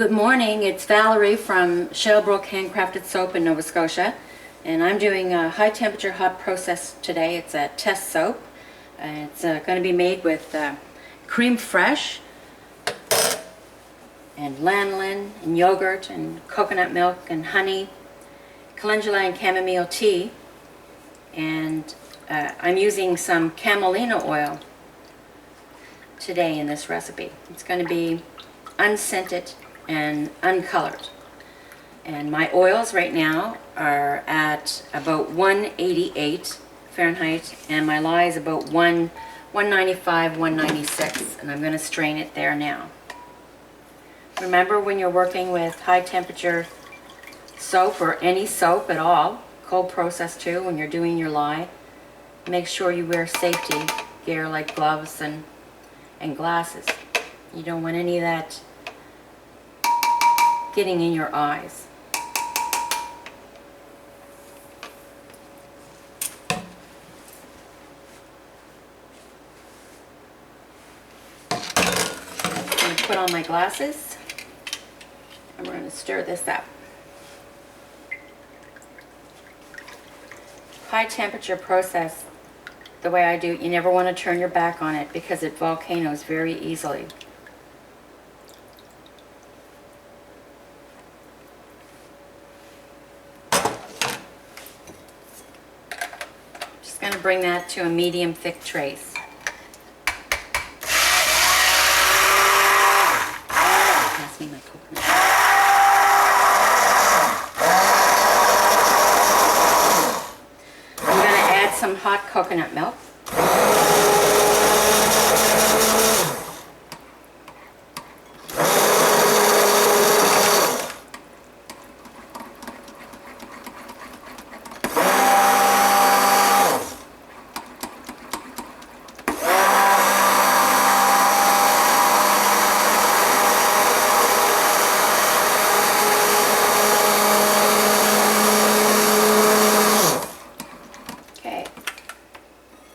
Good morning, it's Valerie from Shalebrook Handcrafted Soap in Nova Scotia, and I'm doing a high temperature hot process today. It's a test soap. It's going to be made with Creme Fraiche and lanolin and yogurt and coconut milk and honey, calendula and chamomile tea, and I'm using some Camelina oil today in this recipe. It's going to be unscented and uncolored. And my oils right now are at about 188 Fahrenheit, and my lye is about 195, 196, and I'm going to strain it there now. Remember, when you're working with high temperature soap or any soap at all, cold process too, when you're doing your lye, make sure you wear safety gear like gloves and glasses. You don't want any of that getting in your eyes. I'm going to put on my glasses and we're going to stir this up. High temperature process, the way I do it, you never want to turn your back on it because it volcanoes very easily. Going to bring that to a medium thick trace. Pass me my coconut. I'm going to add some hot coconut milk.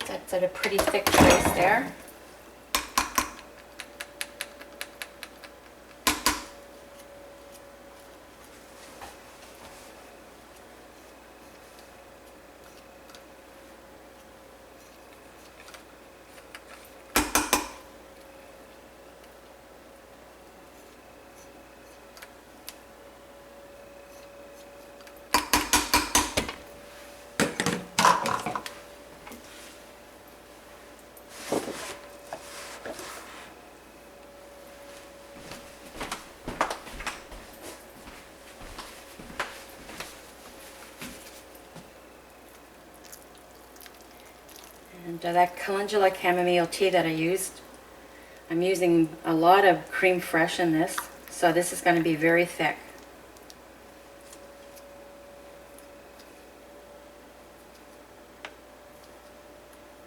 That's at a pretty thick trace there. And that calendula chamomile tea that I used, I'm using a lot of Creme Fraiche in this, so this is going to be very thick.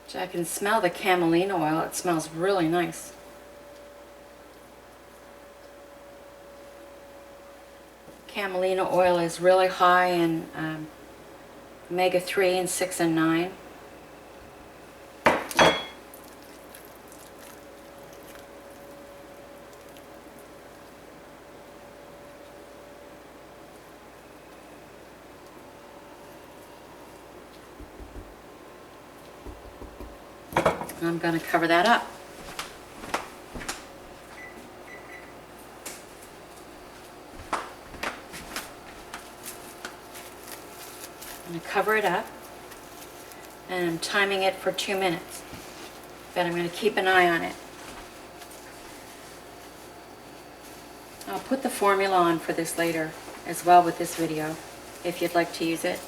So I can smell the Camelina oil. It smells really nice. Camelina oil is really high in omega-3 and 6 and 9. And I'm going to cover that up. I'm going to cover it up, and I'm timing it for 2 minutes, but I'm going to keep an eye on it. I'll put the formula on for this later as well with this video if you'd like to use it.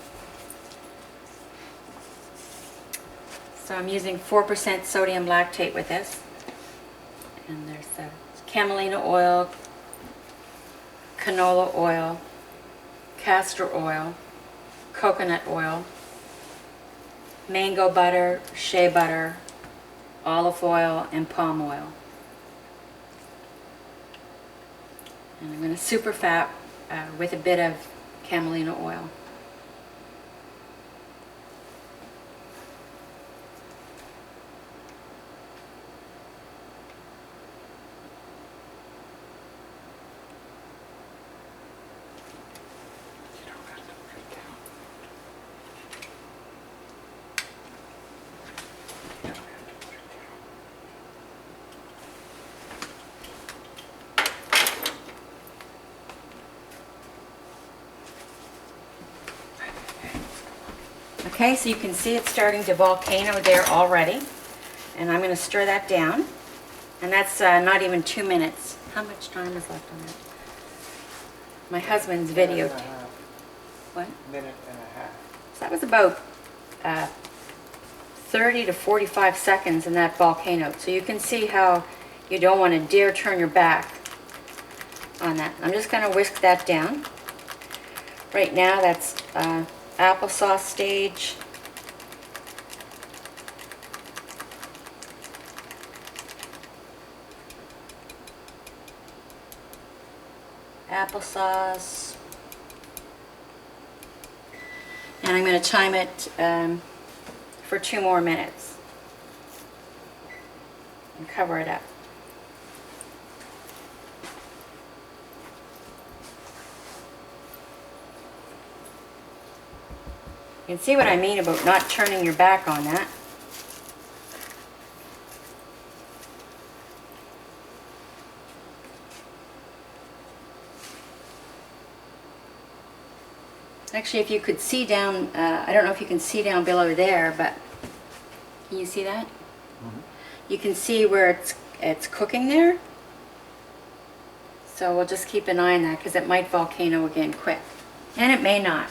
So I'm using 4% sodium lactate with this, and there's the Camelina oil, canola oil, castor oil, coconut oil, mango butter, shea butter, olive oil, and palm oil. And I'm going to super fat with a bit of Camelina oil. Okay, so you can see it's starting to volcano there already. And I'm going to stir that down. And that's not even 2 minutes. How much time is left on that? My husband's video. What? Minute and a half. So that was about 30 to 45 seconds in that volcano. So you can see how you don't want to dare turn your back on that. I'm just going to whisk that down. Right now that's applesauce stage. Applesauce. And I'm going to time it for 2 more minutes and cover it up. You can see what I mean about not turning your back on that. Actually, if you could see down, I don't know if you can see down below there, but can you see that? Mm-hmm. You can see where it's cooking there. So we'll just keep an eye on that because it might volcano again quick. And it may not.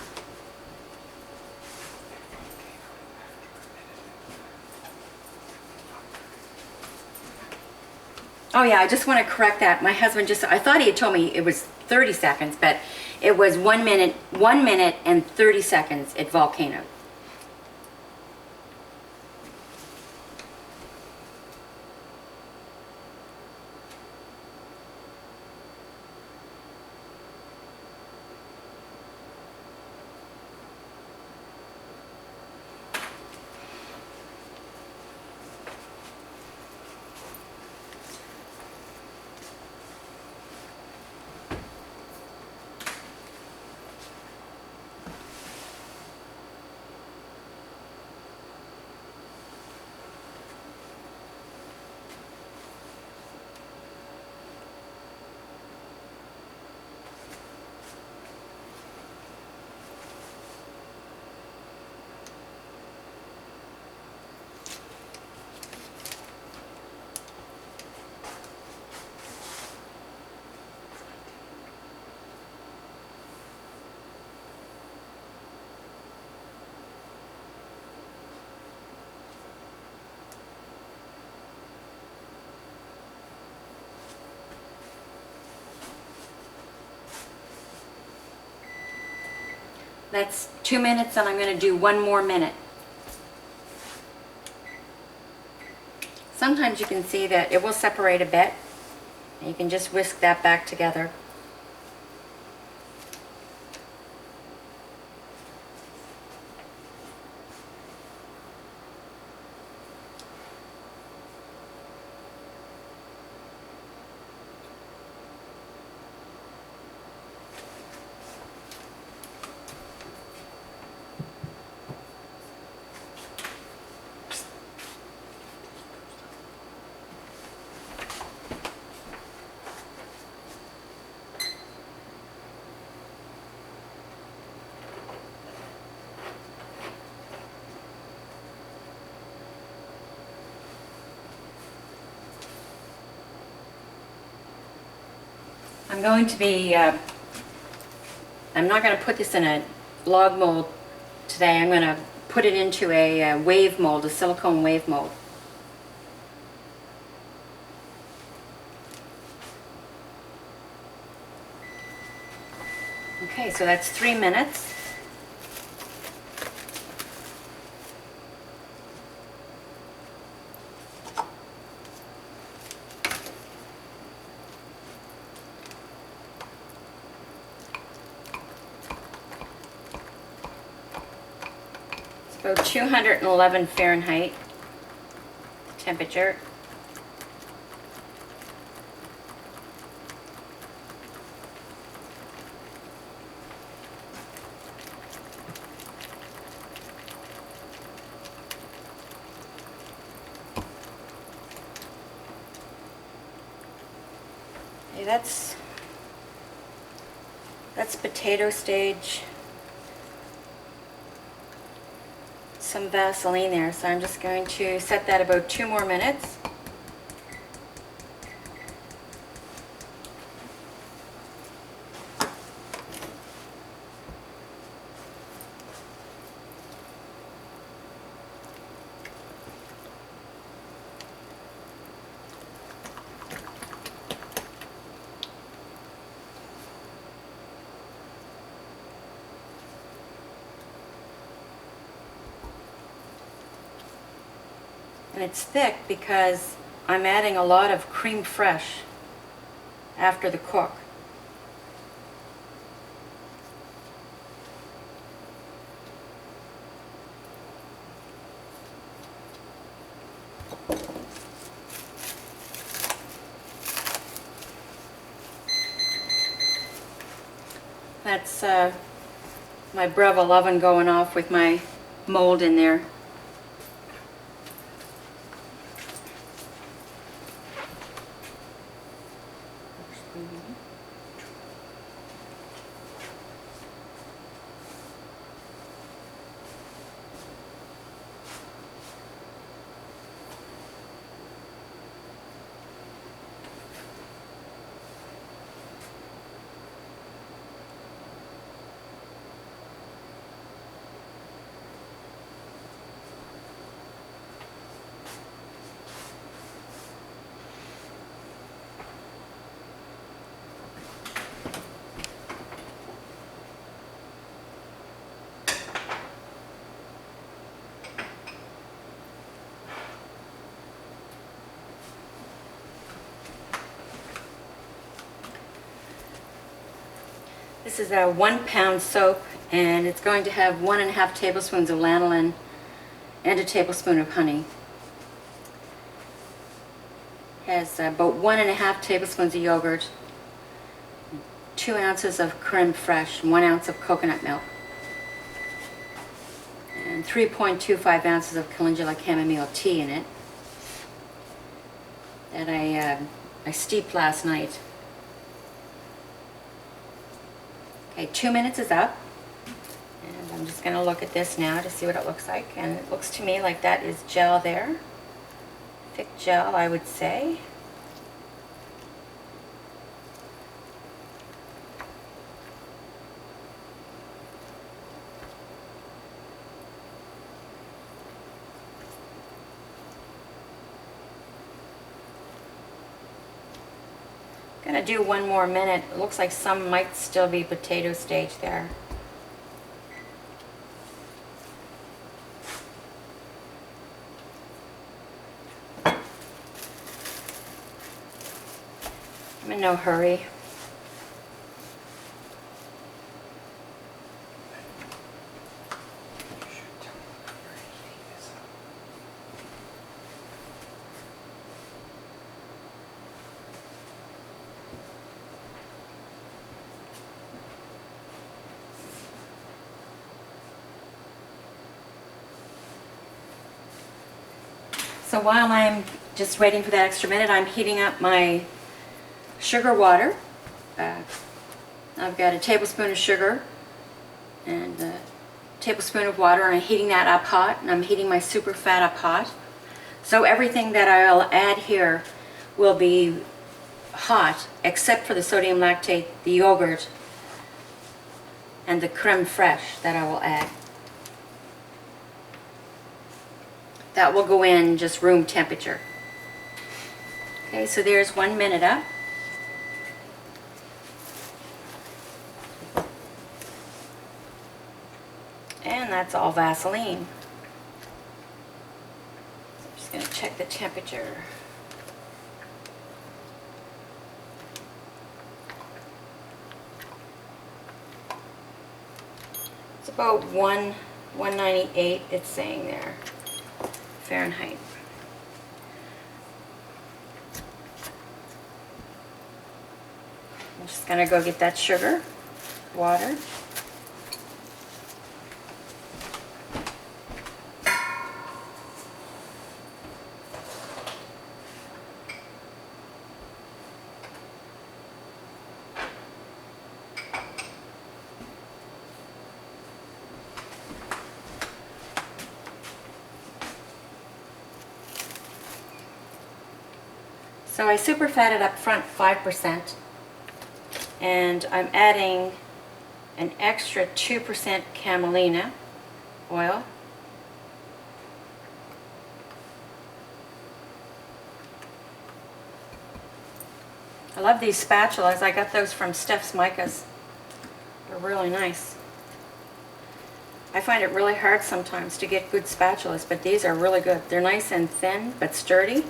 Oh yeah, I just want to correct that. My husband I thought he had told me it was 30 seconds, but it was 1 minute and 30 seconds it volcanoed. That's 2 minutes, and I'm going to do 1 more minute. Sometimes you can see that it will separate a bit. And you can just whisk that back together. I'm going to be, I'm not going to put this in a log mold today. I'm going to put it into a wave mold, a silicone wave mold. Okay, so that's 3 minutes. About 211 Fahrenheit temperature. Okay, that's potato stage. some Vaseline there, so I'm just going to set that about 2 more minutes. And it's thick because I'm adding a lot of creme fraiche after the cook. That's my Breville oven going off with my mold in there. This is a 1 pound soap, and it's going to have 1.5 tablespoons of lanolin and a tablespoon of honey. It has about 1.5 tablespoons of yogurt, 2 ounces of creme fraiche, 1 ounce of coconut milk, and 3.25 ounces of Calendula chamomile tea in it that I steeped last night. Okay, 2 minutes is up, and I'm just going to look at this now to see what it looks like, and it looks to me like that is gel there, thick gel I would say. Gonna do 1 more minute. It looks like some might still be potato stage there. I'm in no hurry. So while I'm just waiting for that extra minute, I'm heating up my sugar water. I've got a tablespoon of sugar and a tablespoon of water, and I'm heating that up hot, and I'm heating my super fat up hot. So everything that I'll add here will be hot except for the sodium lactate, the yogurt, and the creme fraiche that I will add. That will go in just room temperature. Okay, so there's 1 minute up. And that's all Vaseline. So I'm just going to check the temperature. It's about 198, it's saying there. Fahrenheit. I'm just gonna go get that sugar, water. So I super fatted up front 5%, and I'm adding an extra 2% Camelina oil. I love these spatulas. I got those from Steph's Micas. They're really nice. I find it really hard sometimes to get good spatulas, but these are really good. They're nice and thin, but sturdy.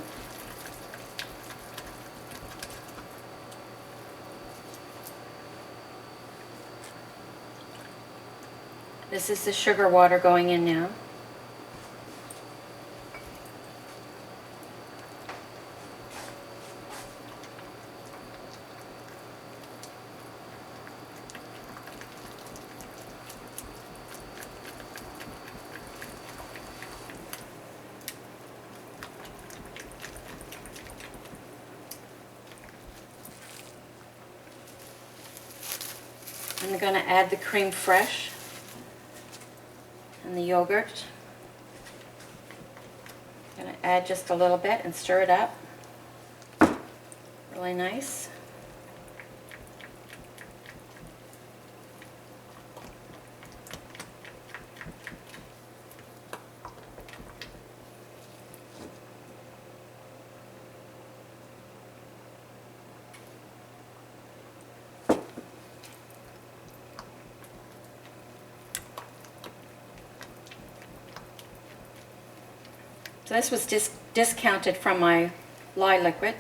This is the sugar water going in now. I'm going to add the creme fraiche and the yogurt. I'm going to add just a little bit and stir it up. Really nice. So this was discounted from my lye liquid.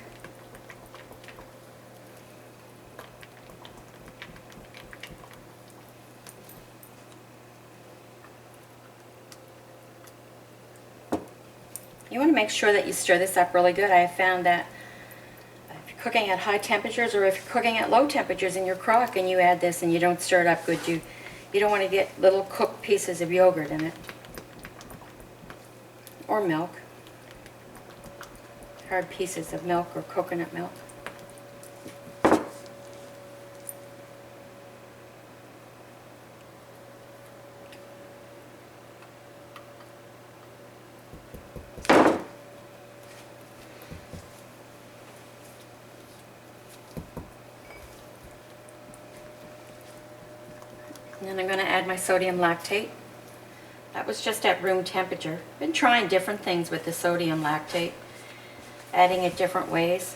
You want to make sure that you stir this up really good. I have found that if you're cooking at high temperatures, or if you're cooking at low temperatures in your crock and you add this and you don't stir it up good, you don't want to get little cooked pieces of yogurt in it. Or milk. Hard pieces of milk or coconut milk. And then I'm going to add my sodium lactate. That was just at room temperature. Been trying different things with the sodium lactate, adding it different ways.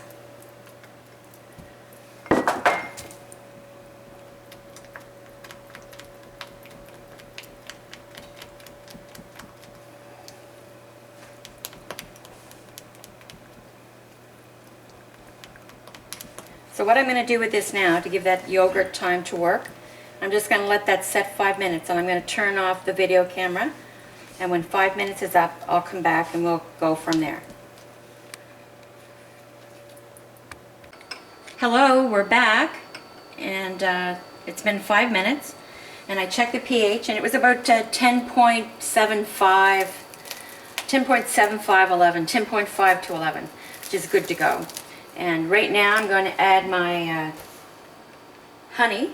So what I'm going to do with this now, to give that yogurt time to work, I'm just going to let that set 5 minutes, and I'm going to turn off the video camera, and when 5 minutes is up, I'll come back and we'll go from there. Hello, we're back, and it's been 5 minutes, and I checked the pH, and it was about 10.75, 10.5 to 11, which is good to go. And right now I'm going to add my honey.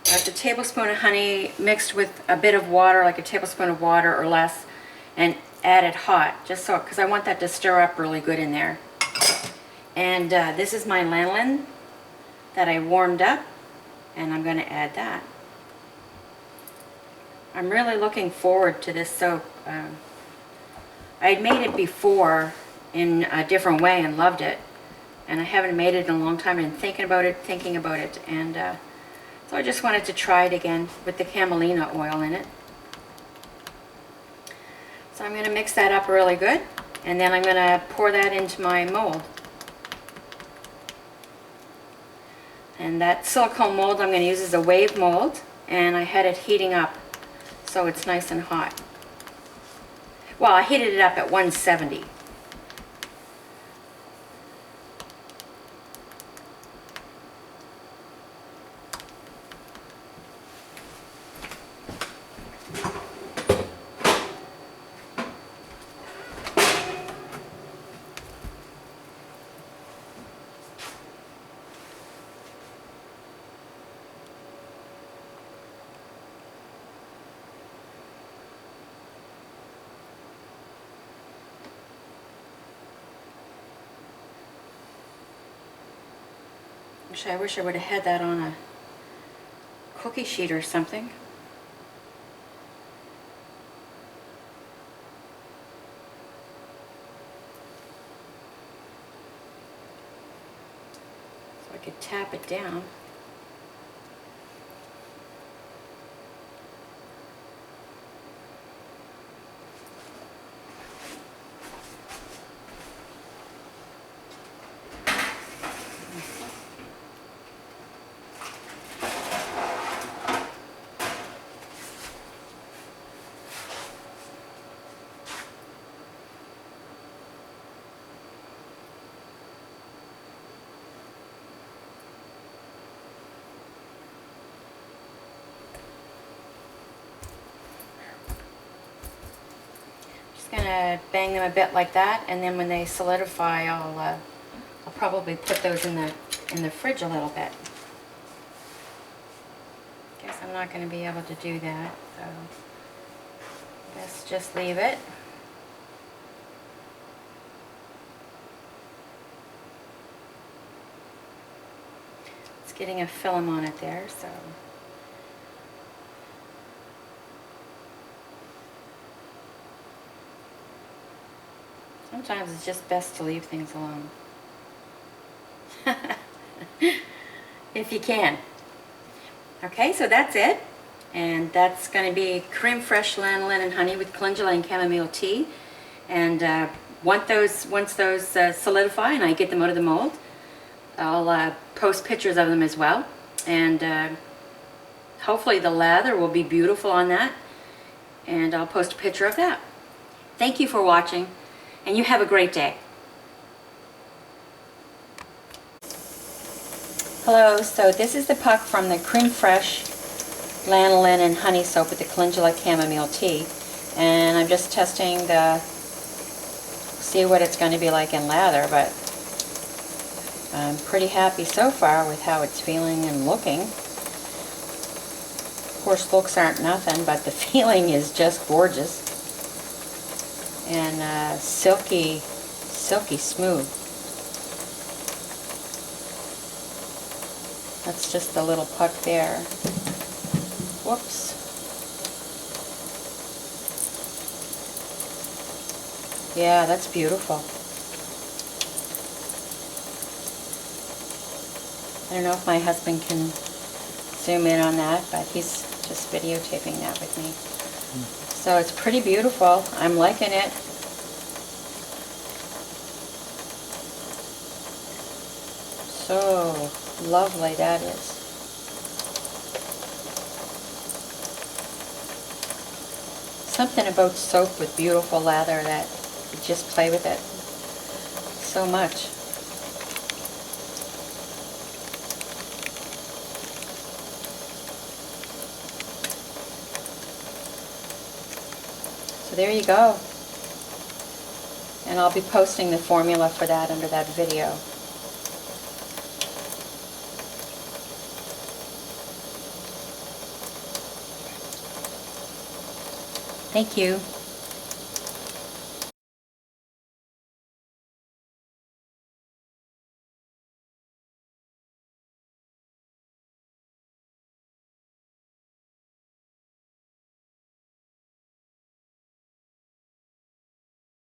That's a tablespoon of honey mixed with a bit of water, like a tablespoon of water or less, and add it hot, just so, because I want that to stir up really good in there. And this is my lanolin that I warmed up, and I'm going to add that. I'm really looking forward to this soap. I had made it before in a different way and loved it, and I haven't made it in a long time, and thinking about it, and so I just wanted to try it again with the Camelina oil in it. So I'm going to mix that up really good, and then I'm going to pour that into my mold. And that silicone mold I'm going to use is a wave mold, and I had it heating up so it's nice and hot. Well, I heated it up at 170. Actually, I wish I would have had that on a cookie sheet or something. So I could tap it down. Gonna bang them a bit like that, and then when they solidify, I'll probably put those in the fridge a little bit. Guess I'm not going to be able to do that, so let's just leave it. It's getting a film on it there, so. Sometimes it's just best to leave things alone. If you can. Okay, so that's it. And that's going to be Creme Fraiche Lanolin and Honey with Calendula and Chamomile tea. And once those solidify and I get them out of the mold, I'll post pictures of them as well. And hopefully the lather will be beautiful on that. And I'll post a picture of that. Thank you for watching. And you have a great day. Hello, so this is the puck from the Creme Fraiche Lanolin and Honey soap with the Calendula Chamomile tea. And I'm just testing see what it's going to be like in lather, but I'm pretty happy so far with how it's feeling and looking. Of course, looks aren't nothing, but the feeling is just gorgeous. And silky smooth. That's just the little puck there. Whoops. Yeah, that's beautiful. I don't know if my husband can zoom in on that, but he's just videotaping that with me. So it's pretty beautiful. I'm liking it. So lovely that is. Something about soap with beautiful lather that you just play with it so much. So there you go. And I'll be posting the formula for that under that video. Thank you.